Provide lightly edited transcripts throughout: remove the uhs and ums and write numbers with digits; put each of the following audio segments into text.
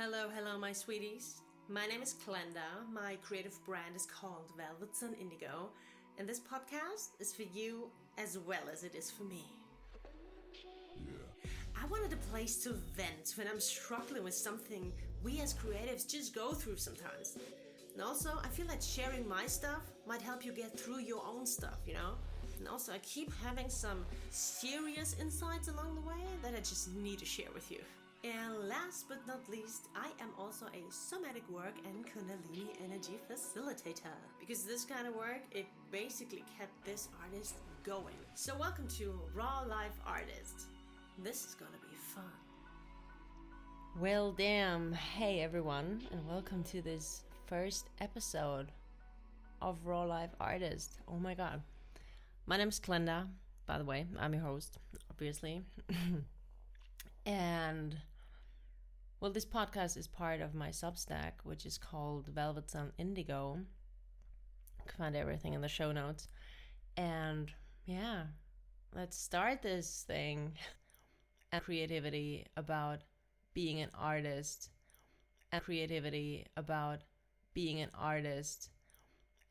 Hello, my sweeties. My name is Clenda. My creative brand is called Velvets and Indigo, and this podcast is for you as well as it is for me. I wanted a place to vent when I'm struggling with something we as creatives just go through sometimes. And also, I feel like sharing my stuff might help you get through your own stuff, you know? And also, I keep having some serious insights along the way that I just need to share with you. And last but not least, I am also a somatic work and Kundalini energy facilitator. Because this kind of work, it basically kept this artist going. So welcome to Raw Life Artist. This is gonna be fun. Well, damn. Hey, everyone, and welcome to this first episode of Raw Life Artist. Oh my god. My name is Clenda, by the way. I'm your host, obviously. And, well, this podcast is part of my Substack, which is called Velvets and Indigo. You can find everything in the show notes. And, yeah, let's start this thing. And creativity about being an artist, and creativity about being an artist,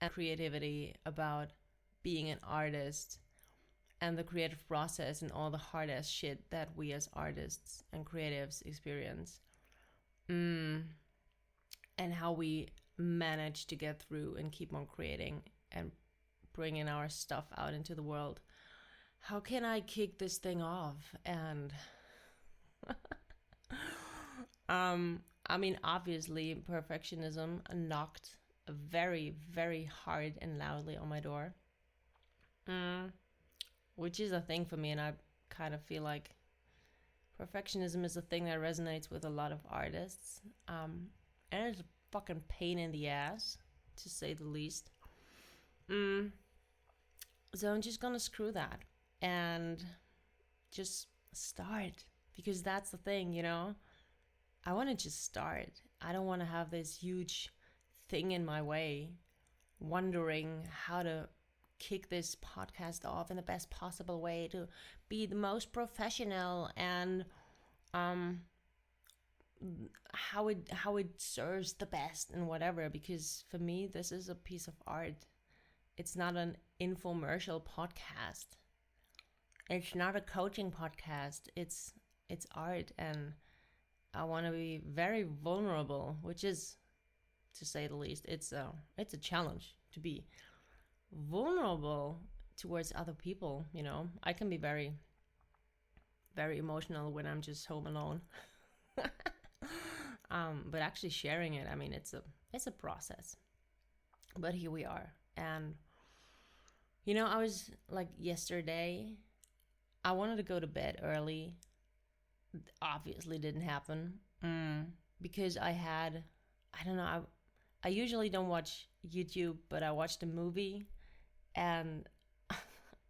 and creativity about being an artist, and the creative process and all the hard ass shit that we as artists and creatives experience, and how we manage to get through and keep on creating and bringing our stuff out into the world. How can I kick this thing off? And I mean, obviously, perfectionism knocked very, very hard and loudly on my door, which is a thing for me. And I kind of feel like perfectionism is a thing that resonates with a lot of artists. And it's a fucking pain in the ass, to say the least. So I'm just gonna screw that and just start, because that's the thing, you know? I want to just start. I don't want to have this huge thing in my way, wondering how to kick this podcast off in the best possible way to be the most professional, and how it serves the best and whatever. Because for me, this is a piece of art. It's not an infomercial podcast. It's not a coaching podcast. It's art, and I want to be very vulnerable, which is, to say the least, it's a challenge to be vulnerable towards other people. You know, I can be very, very emotional when I'm just home alone. But actually sharing it, I mean, it's a process. But here we are, and you know, I was like yesterday, I wanted to go to bed early. Obviously didn't happen because I don't know, I usually don't watch YouTube, but I watched a movie, and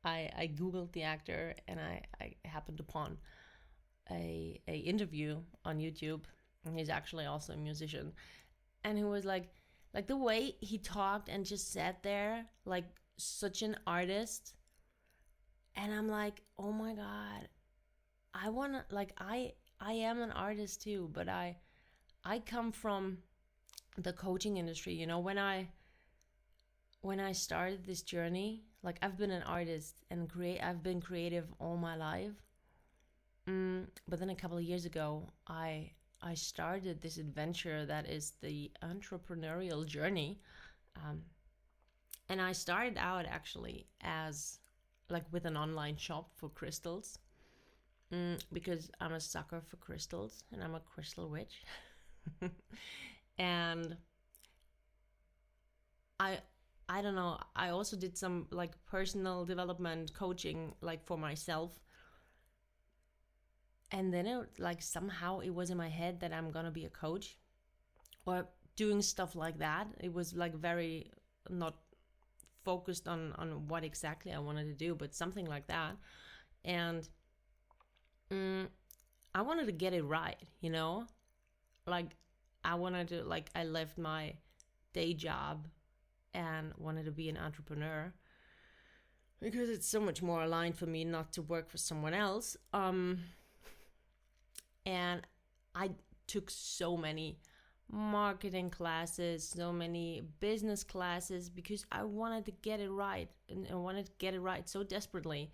I googled the actor, and I happened upon a interview on YouTube, and he's actually also a musician, and he was like the way he talked and just sat there like such an artist, and I'm like, oh my god, I wanna, like, I am an artist too, but I come from the coaching industry. You know, when I started this journey, like, I've been an artist and I've been creative all my life. But then a couple of years ago, I started this adventure that is the entrepreneurial journey. And I started out actually as like with an online shop for crystals. Because I'm a sucker for crystals, and I'm a crystal witch. And I don't know, I also did some like personal development coaching, like for myself. And then it, like, somehow it was in my head that I'm gonna be a coach or doing stuff like that. It was like very not focused on what exactly I wanted to do, but something like that. And I wanted to get it right, you know? Like, I wanted to, like, I left my day job and wanted to be an entrepreneur because it's so much more aligned for me not to work for someone else. And I took so many marketing classes, so many business classes, because I wanted to get it right, and I wanted to get it right so desperately.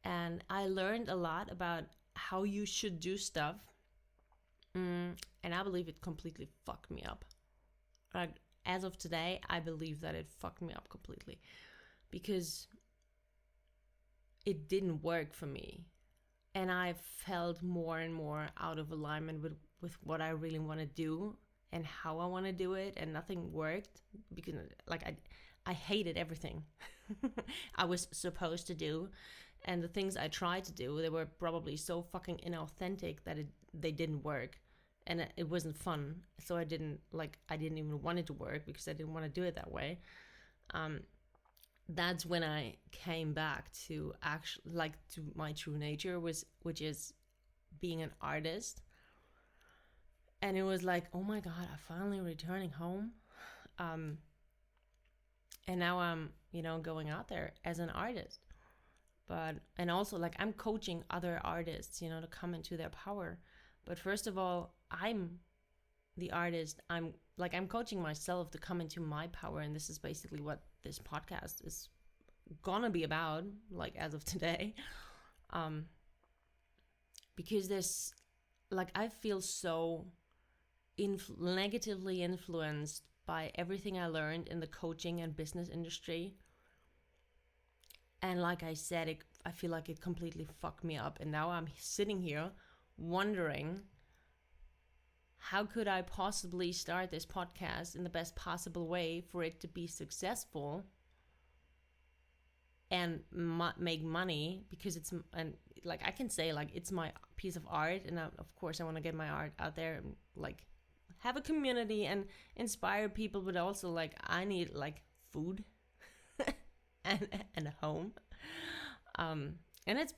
And I learned a lot about how you should do stuff. And I believe it completely fucked me up. Like, as of today, I believe that it fucked me up completely, because it didn't work for me. And I felt more and more out of alignment with what I really want to do and how I want to do it, and nothing worked, because like I hated everything I was supposed to do. And the things I tried to do, they were probably so fucking inauthentic that they didn't work, and it wasn't fun. So I didn't even want it to work, because I didn't want to do it that way. That's when I came back to actually to my true nature, which is being an artist. And it was like, oh my God, I'm finally returning home. And now I'm, going out there as an artist. And also I'm coaching other artists, to come into their power. But first of all, I'm the artist. I'm coaching myself to come into my power. And this is basically what this podcast is gonna be about, as of today. Because there's, I feel so negatively influenced by everything I learned in the coaching and business industry. And like I said, I feel like it completely fucked me up. And now I'm sitting here wondering, how could I possibly start this podcast in the best possible way for it to be successful and make money? Because I can say it's my piece of art, and of course I want to get my art out there and have a community and inspire people. But also I need food and a home. And it's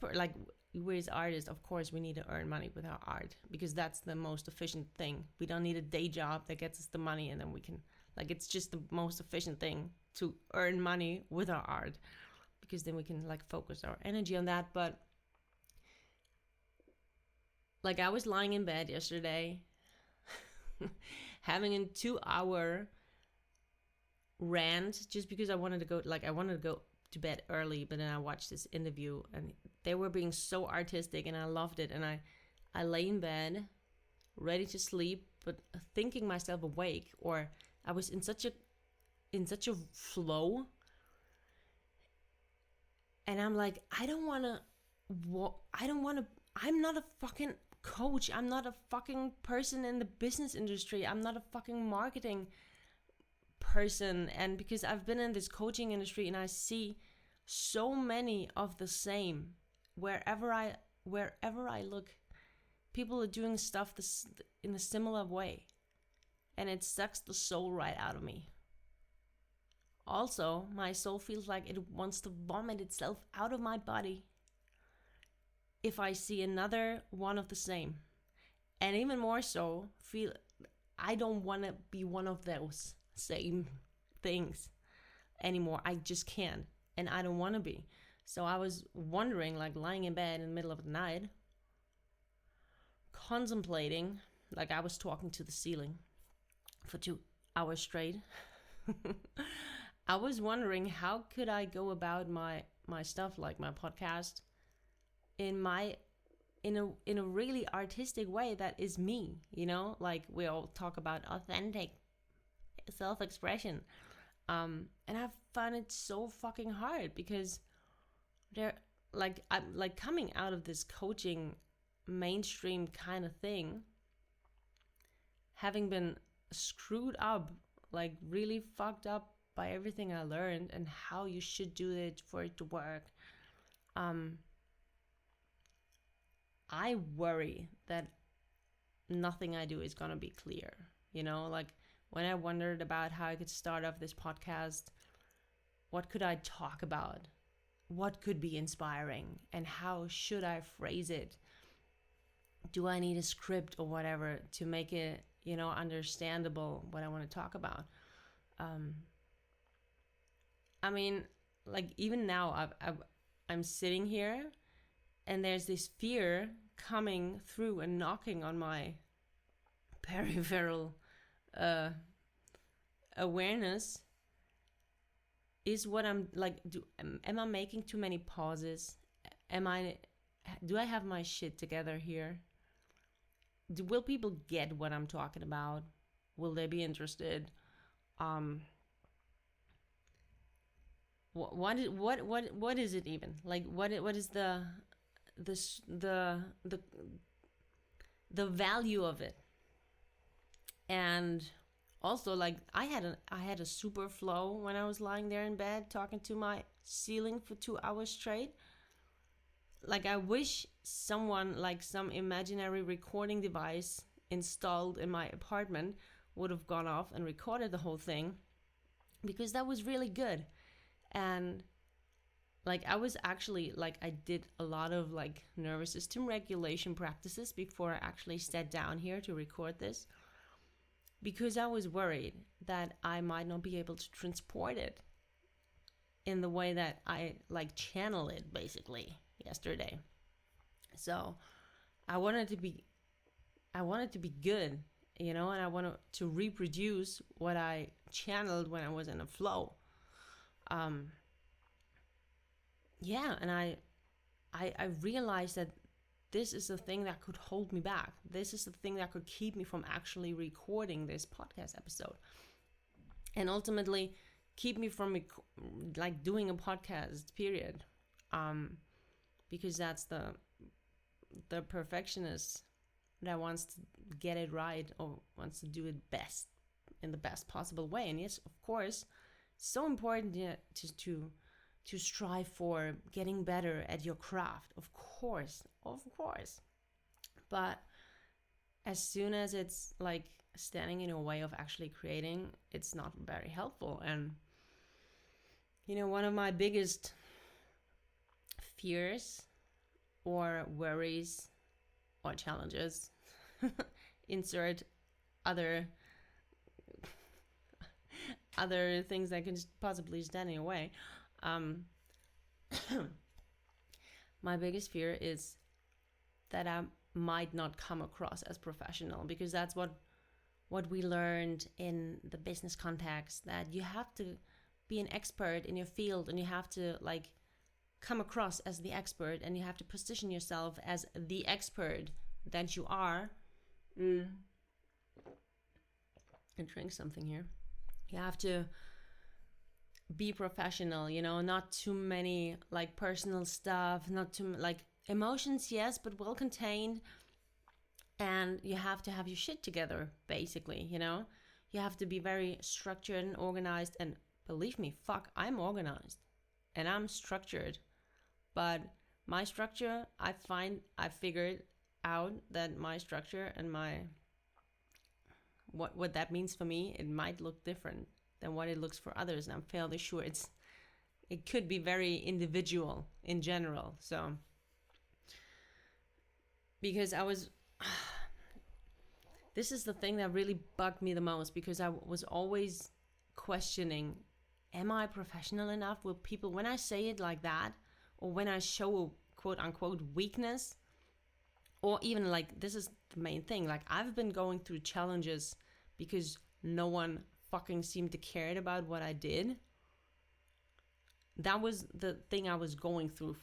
we as artists, of course, we need to earn money with our art, because that's the most efficient thing. We don't need a day job that gets us the money, and then we can it's just the most efficient thing to earn money with our art, because then we can focus our energy on that. But I was lying in bed yesterday having a 2-hour rant, just because I wanted to go to bed early. But then I watched this interview, and they were being so artistic, and I loved it. And I lay in bed ready to sleep, but thinking myself awake, or I was in such a flow. And I'm I'm not a fucking coach. I'm not a fucking person in the business industry. I'm not a fucking marketing person. And because I've been in this coaching industry, and I see so many of the same wherever I look, people are doing stuff in a similar way, and it sucks the soul right out of me. Also, my soul feels like it wants to vomit itself out of my body if I see another one of the same. And even more so, feel I don't want to be one of those same things anymore. I just can't, and I don't want to be. So I was wondering, lying in bed in the middle of the night, contemplating, I was talking to the ceiling for 2 hours straight. I was wondering, how could I go about my stuff, my podcast, in a really artistic way that is me, we all talk about authentic self-expression. And I find it so fucking hard, because they're I'm coming out of this coaching mainstream kind of thing, having been screwed up, really fucked up by everything I learned and how you should do it for it to work. I worry that nothing I do is gonna be clear. When I wondered about how I could start off this podcast, what could I talk about? What could be inspiring? And how should I phrase it? Do I need a script or whatever to make it, understandable what I want to talk about? Even now, I'm sitting here, and there's this fear coming through and knocking on my peripheral uh, awareness is what I'm like. Am I making too many pauses? Do I have my shit together here? Will people get what I'm talking about? Will they be interested? What is it even? Like what is the the value of it? And also, like, I had a super flow when I was lying there in bed talking to my ceiling for 2 hours straight. Like, I wish someone, like some imaginary recording device installed in my apartment, would have gone off and recorded the whole thing, because that was really good. And like, I was actually, like, I did a lot of like nervous system regulation practices before I actually sat down here to record this, because I was worried that I might not be able to transport it in the way that I like channel it basically yesterday. So I wanted to be good, and I wanted to reproduce what I channeled when I was in a flow. And I realized that this is the thing that could hold me back. This is the thing that could keep me from actually recording this podcast episode, and ultimately keep me from like doing a podcast. Period. Because that's the perfectionist that wants to get it right, or wants to do it best in the best possible way. And yes, of course, so important to strive for getting better at your craft. Of course. But as soon as it's like standing in your way of actually creating, it's not very helpful. And one of my biggest fears or worries or challenges, insert other things that can possibly stand in your way. My biggest fear is that I might not come across as professional, because that's what we learned in the business context, that you have to be an expert in your field, and you have to like come across as the expert, and you have to position yourself as the expert that you are. And drink something here. You have to be professional, not too many like personal stuff, not too like emotions, yes, but well contained. And you have to have your shit together, basically. You have to be very structured and organized. And believe me, I'm organized and I'm structured. But my structure, I figured out that my structure and what that means for me, it might look different than what it looks for others. And I'm fairly sure it could be very individual in general. So, because this is the thing that really bugged me the most, because I was always questioning, am I professional enough? Will people, when I say it like that, or when I show quote unquote weakness, or even like, this is the main thing, like I've been going through challenges because no one fucking seemed to care about what I did. That was the thing I was going through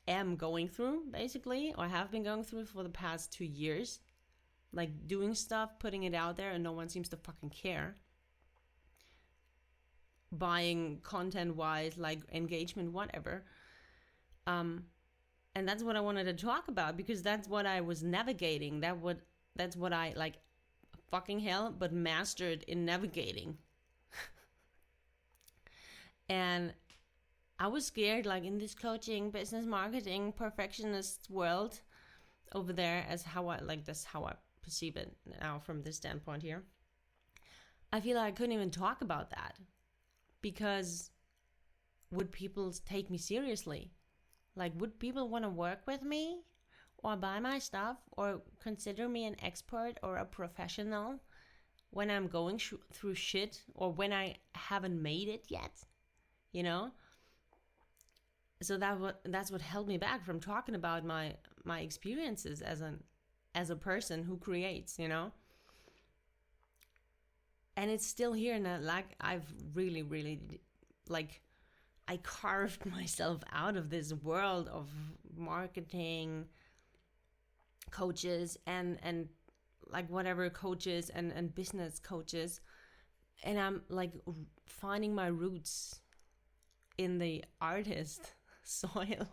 am going through basically, or have been going through for the past 2 years. Like doing stuff, putting it out there, and no one seems to fucking care. Buying content wise, like engagement, whatever. And that's what I wanted to talk about, because that's what I was navigating. That's what I like, fucking hell, but mastered in navigating. And I was scared, like in this coaching, business marketing, perfectionist world over there, that's how I perceive it now from this standpoint here. I feel like I couldn't even talk about that, because would people take me seriously? Like, would people want to work with me or buy my stuff or consider me an expert or a professional when I'm going through shit, or when I haven't made it yet, So that's what held me back from talking about my experiences as a person who creates, And it's still here, and I've really like, I carved myself out of this world of marketing coaches and like whatever coaches and business coaches, and I'm like finding my roots in the artist soil.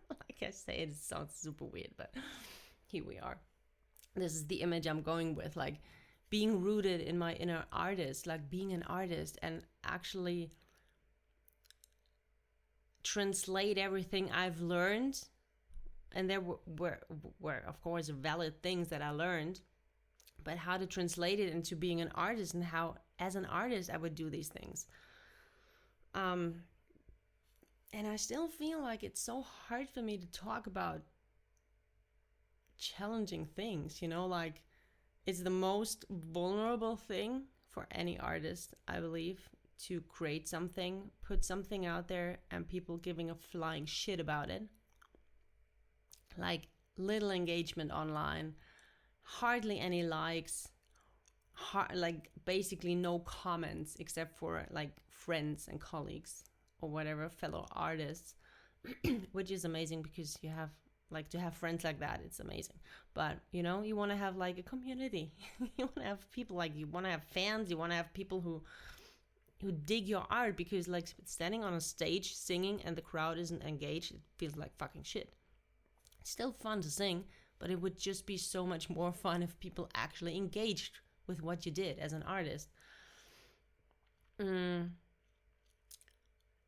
Like I say, it sounds super weird, but here we are. This is the image I'm going with, like being rooted in my inner artist, like being an artist and actually translate everything I've learned. And there were of course valid things that I learned, but how to translate it into being an artist, and how as an artist I would do these things. And I still feel like it's so hard for me to talk about challenging things, you know, like it's the most vulnerable thing for any artist, I believe, to create something, put something out there, and people giving a flying shit about it. Like little engagement online, hardly any likes, like basically no comments except for like friends and colleagues or whatever, fellow artists, which is amazing because you have like to have friends like that. It's amazing. But you know, you want to have like a community. You want to have people, like you want to have fans. You want to have people who dig your art, because like standing on a stage singing and the crowd isn't engaged, it feels like fucking shit. It's still fun to sing, but it would just be so much more fun if people actually engaged with what you did as an artist. And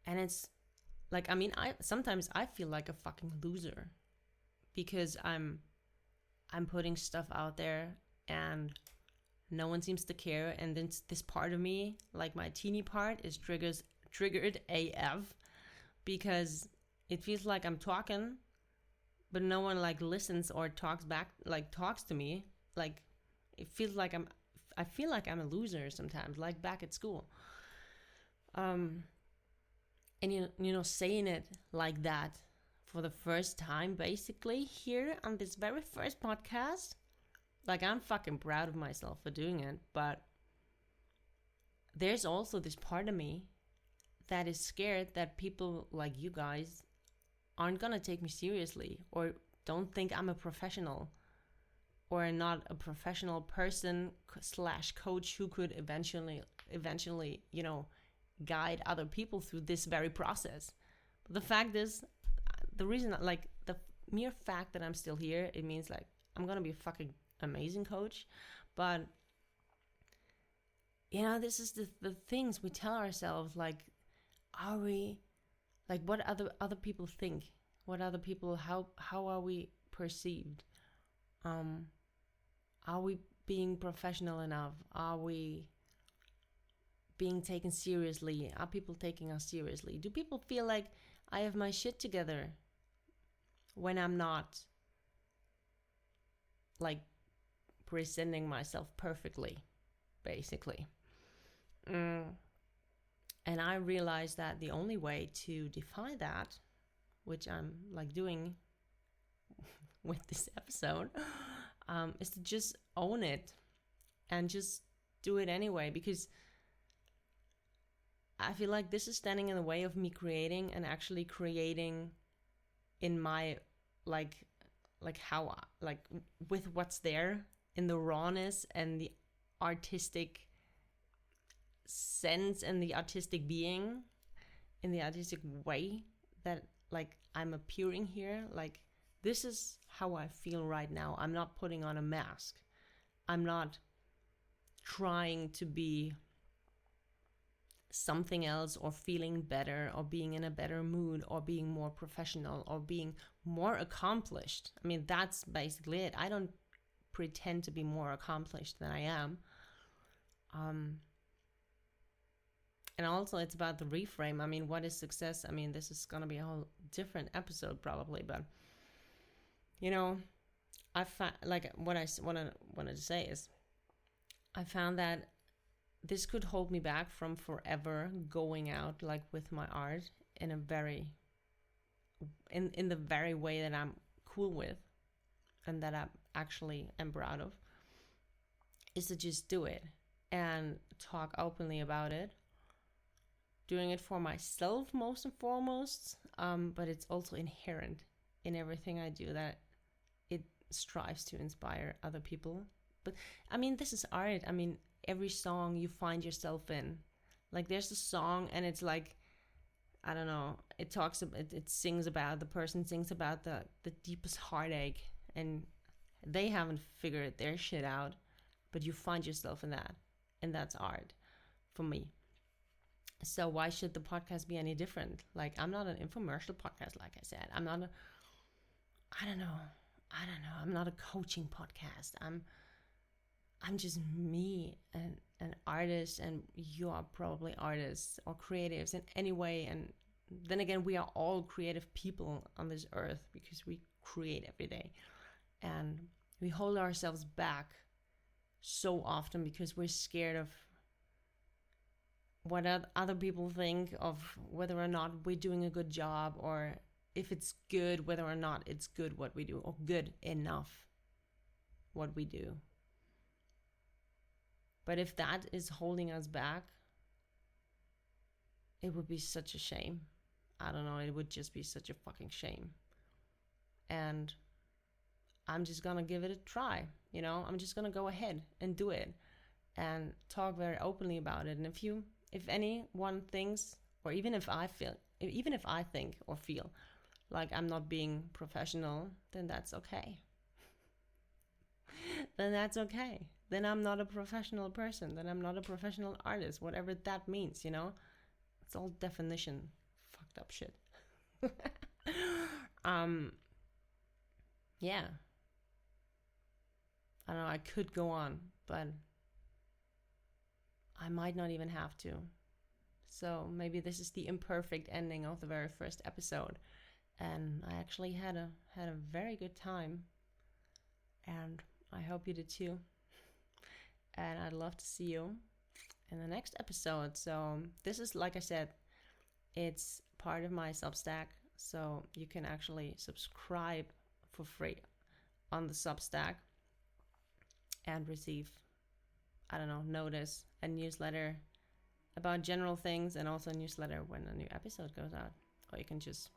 it's like, I mean, sometimes I feel like a fucking loser because I'm putting stuff out there and no one seems to care. And then this part of me, like my teeny part, is triggered AF, because it feels like I'm talking, but no one like listens or talks back, like talks to me. Like it feels like I feel like I'm a loser sometimes, like back at school. And you know, saying it like that for the first time, basically here on this very first podcast, like I'm fucking proud of myself for doing it. But there's also this part of me that is scared that people like you guys aren't gonna take me seriously, or don't think I'm a professional, or not a professional person / coach who could eventually, you know, guide other people through this very process. But the fact is, the reason, like the mere fact that I'm still here, it means like I'm gonna be a fucking amazing coach. But you know, this is the things we tell ourselves, like, are we, like, what other people think, what other people, how are we perceived, are we being professional enough, are we being taken seriously, are people taking us seriously, do people feel like I have my shit together when I'm not like presenting myself perfectly, basically. And I realized that the only way to define that, which I'm like doing with this episode, is to just own it and just do it anyway, because I feel like this is standing in the way of me creating, and actually creating in my like how, like with what's there in the rawness and the artistic sense and the artistic being, in the artistic way that like I'm appearing here. Like this is how I feel right now. I'm not putting on a mask. I'm not trying to be something else, or feeling better, or being in a better mood, or being more professional, or being more accomplished. I mean, that's basically it. I don't pretend to be more accomplished than I am. And also it's about the reframe. I mean, what is success? I mean, this is gonna be a whole different episode probably, but you know, I found, like, what I wanted to say is, I found that this could hold me back from forever going out like with my art in a very, in the very way that I'm cool with and that I actually am proud of, is to just do it. and talk openly about it. Doing it for myself most and foremost, but it's also inherent in everything I do that it strives to inspire other people. But I mean, this is art. I mean, every song you find yourself in. Like there's a song and it's like, I don't know, it talks about, it sings about, the person sings about the deepest heartache, and they haven't figured their shit out, but you find yourself in that, and that's art for me. So why should the podcast be any different? Like, I'm not an infomercial podcast, like I said. I'm not a, I don't know, I'm not a coaching podcast. I'm just me, and an artist, and you are probably artists or creatives in any way. And then again, we are all creative people on this earth because we create every day. And we hold ourselves back so often because we're scared of what other people think, of whether or not we're doing a good job, or if it's good, whether or not it's good what we do, or good enough what we do. But if that is holding us back, it would be such a shame. I don't know, it would just be such a fucking shame. And I'm just gonna give it a try, you know? I'm just gonna go ahead and do it and talk very openly about it. And if anyone thinks, or even if I think or feel like I'm not being professional, then that's okay. Then that's okay. Then I'm not a professional person. Then I'm not a professional artist, whatever that means, you know? It's all definition fucked up shit. Yeah. I don't know, I could go on, but I might not even have to. So maybe this is the imperfect ending of the very first episode. And I actually had a very good time. And I hope you did too. And I'd love to see you in the next episode. So this is, like I said, it's part of my Substack. So you can actually subscribe for free on the Substack and receive, I don't know, notice, a newsletter about general things, and also a newsletter when a new episode goes out. Or you can just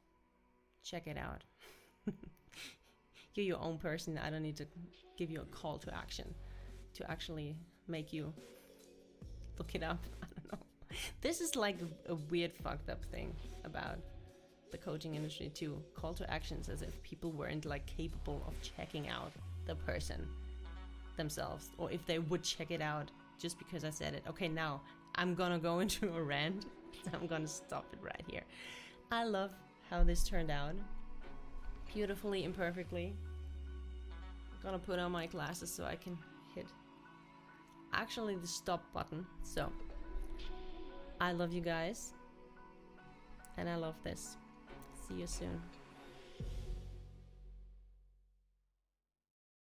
check it out. You're your own person. I don't need to give you a call to action to actually make you look it up. I don't know. This is like a weird fucked up thing about the coaching industry too. Call to actions, as if people weren't like capable of checking out the person themselves, or if they would check it out just because I said it. Okay, now I'm gonna go into a rant. I'm gonna stop it right here. I love how this turned out. Beautifully, imperfectly. I'm gonna put on my glasses so I can hit actually the stop button. So I love you guys, and I love this. See you soon.